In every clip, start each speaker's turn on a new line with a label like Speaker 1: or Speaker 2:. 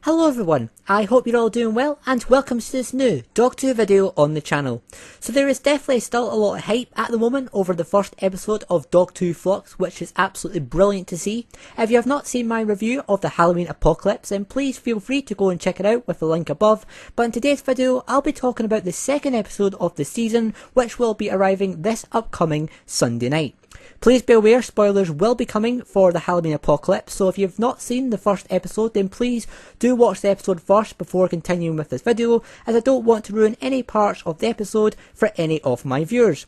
Speaker 1: Hello everyone, I hope you're all doing well and welcome to this new Doctor Who video on the channel. So there is definitely still a lot of hype at the moment over the first episode of Doctor Who Flux, which is absolutely brilliant to see. If you have not seen my review of the Halloween Apocalypse, then please feel free to go and check it out with the link above. But in today's video I'll be talking about the second episode of the season, which will be arriving this upcoming Sunday night. Please be aware spoilers will be coming for the Halloween Apocalypse, so if you've not seen the first episode then please do watch the episode first before continuing with this video, as I don't want to ruin any parts of the episode for any of my viewers.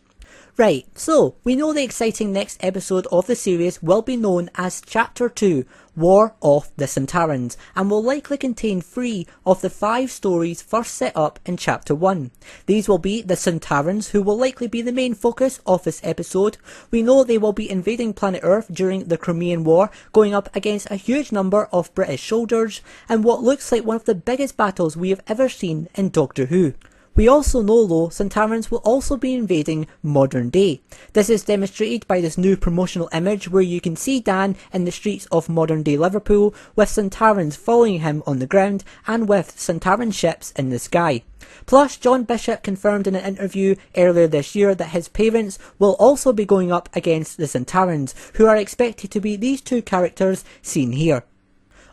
Speaker 1: Right, so we know the exciting next episode of the series will be known as Chapter 2, War of the Sontarans, and will likely contain 3 of the 5 stories first set up in Chapter 1. These will be the Sontarans, who will likely be the main focus of this episode. We know they will be invading planet Earth during the Crimean War, going up against a huge number of British soldiers, and what looks like one of the biggest battles we have ever seen in Doctor Who. We also know though Sontarans will also be invading modern day. This is demonstrated by this new promotional image where you can see Dan in the streets of modern day Liverpool with Sontarans following him on the ground and with Sontaran ships in the sky. Plus, John Bishop confirmed in an interview earlier this year that his parents will also be going up against the Sontarans, who are expected to be these 2 characters seen here.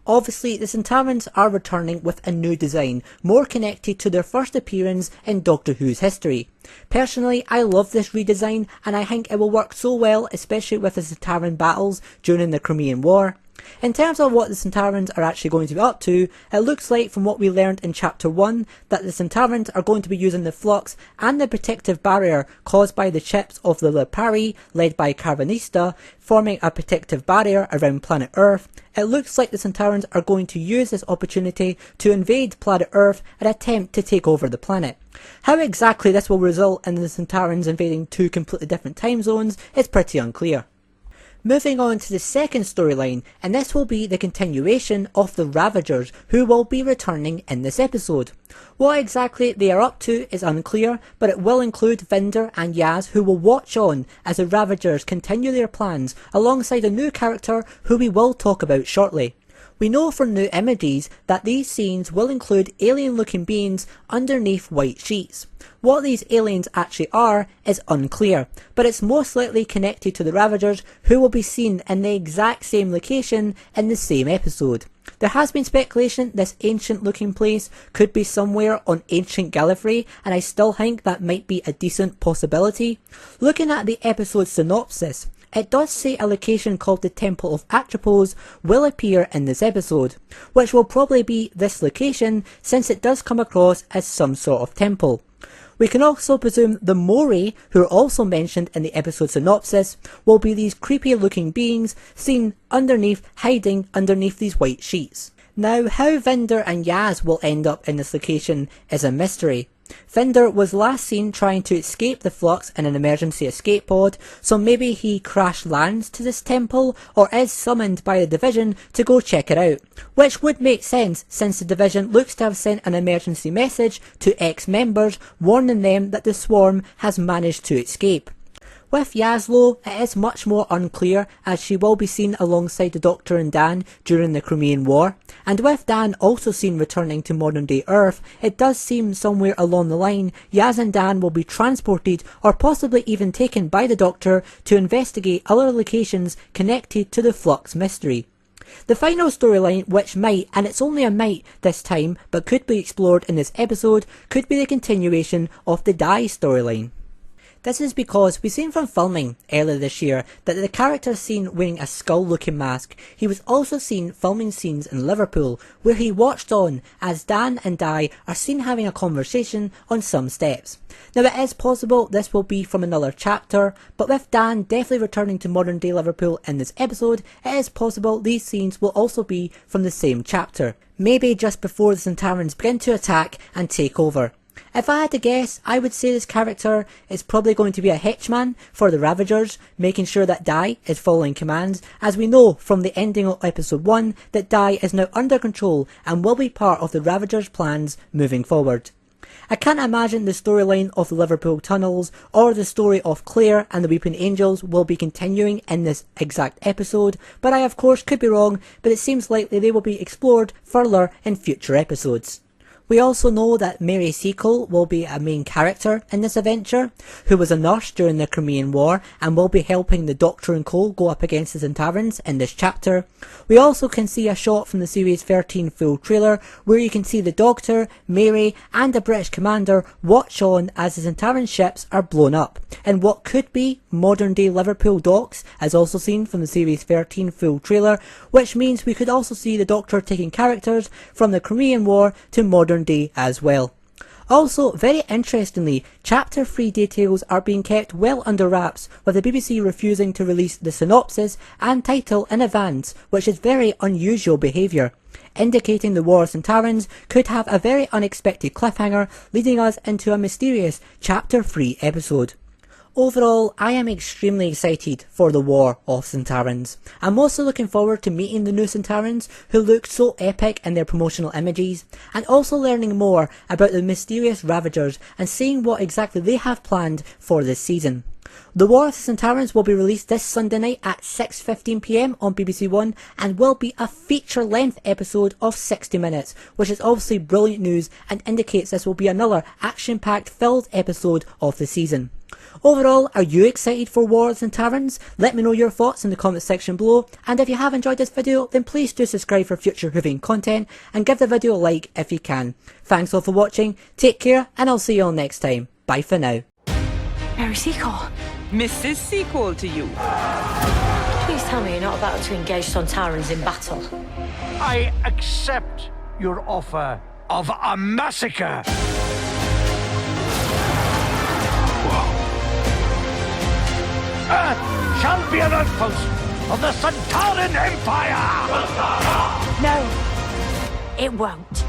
Speaker 1: Obviously, the Sontarans are returning with a new design, more connected to their first appearance in Doctor Who's history. Personally, I love this redesign and I think it will work so well, especially with the Sontaran battles during the Crimean War. In terms of what the Sontarans are actually going to be up to, it looks like from what we learned in Chapter 1 that the Sontarans are going to be using the Flux and the protective barrier caused by the ships of the Lipari, led by Carvanista, forming a protective barrier around planet Earth. It looks like the Sontarans are going to use this opportunity to invade planet Earth and attempt to take over the planet. How exactly this will result in the Sontarans invading 2 completely different time zones is pretty unclear. Moving on to the second storyline, and this will be the continuation of the Ravagers, who will be returning in this episode. What exactly they are up to is unclear, but it will include Vinder and Yaz, who will watch on as the Ravagers continue their plans alongside a new character who we will talk about shortly. We know from new images that these scenes will include alien looking beings underneath white sheets. What these aliens actually are is unclear, but it's most likely connected to the Ravagers, who will be seen in the exact same location in the same episode. There has been speculation this ancient looking place could be somewhere on ancient Gallifrey, and I still think that might be a decent possibility. Looking at the episode synopsis, it does say a location called the Temple of Atropos will appear in this episode, which will probably be this location since it does come across as some sort of temple. We can also presume the Mori, who are also mentioned in the episode synopsis, will be these creepy looking beings seen hiding underneath these white sheets. Now, how Vinder and Yaz will end up in this location is a mystery. Vinder was last seen trying to escape the Flux in an emergency escape pod, so maybe he crash lands to this temple or is summoned by the Division to go check it out, which would make sense since the Division looks to have sent an emergency message to ex-members warning them that the Swarm has managed to escape. With Yaz, it is much more unclear as she will be seen alongside the Doctor and Dan during the Crimean War, and with Dan also seen returning to modern day Earth, it does seem somewhere along the line Yaz and Dan will be transported or possibly even taken by the Doctor to investigate other locations connected to the Flux mystery. The final storyline, which might, and it's only a might this time, but could be explored in this episode, could be the continuation of the Die storyline. This is because we've seen from filming earlier this year that the character is seen wearing a skull looking mask. He was also seen filming scenes in Liverpool where he watched on as Dan and Di are seen having a conversation on some steps. Now it is possible this will be from another chapter, but with Dan definitely returning to modern day Liverpool in this episode, it is possible these scenes will also be from the same chapter. Maybe just before the Sontarans begin to attack and take over. If I had to guess, I would say this character is probably going to be a henchman for the Ravagers, making sure that Di is following commands, as we know from the ending of episode 1 that Di is now under control and will be part of the Ravagers' plans moving forward. I can't imagine the storyline of the Liverpool tunnels or the story of Claire and the Weeping Angels will be continuing in this exact episode, but I of course could be wrong, but it seems likely they will be explored further in future episodes. We also know that Mary Seacole will be a main character in this adventure, who was a nurse during the Crimean War and will be helping the Doctor and Co go up against the Sontarans in this chapter. We also can see a shot from the Series 13 full trailer where you can see the Doctor, Mary and the British commander watch on as the Sontaran ships are blown up, and what could be modern day Liverpool docks as also seen from the Series 13 full trailer, which means we could also see the Doctor taking characters from the Crimean War to modern day as well. Also, very interestingly, Chapter 3 details are being kept well under wraps, with the BBC refusing to release the synopsis and title in advance, which is very unusual behaviour, indicating the War of Sontarans could have a very unexpected cliffhanger, leading us into a mysterious Chapter 3 episode. Overall, I am extremely excited for the War of Sontarans. I'm also looking forward to meeting the new Sontarans who look so epic in their promotional images, and also learning more about the mysterious Ravagers and seeing what exactly they have planned for this season. The War of the Sontarans will be released this Sunday night at 6:15 PM on BBC One and will be a feature-length episode of 60 minutes, which is obviously brilliant news and indicates this will be another action-packed filled episode of the season. Overall, are you excited for War of the Sontarans? Let me know your thoughts in the comment section below, and if you have enjoyed this video then please do subscribe for future Whovian content and give the video a like if you can. Thanks all for watching, take care and I'll see you all next time. Bye for now.
Speaker 2: Mary Seacole.
Speaker 3: Mrs. Sequel to you.
Speaker 2: Please tell me you're not about to engage Sontarans in battle.
Speaker 4: I accept your offer of a massacre. Earth shall be an outpost of the Sontaran Empire!
Speaker 2: No, it won't.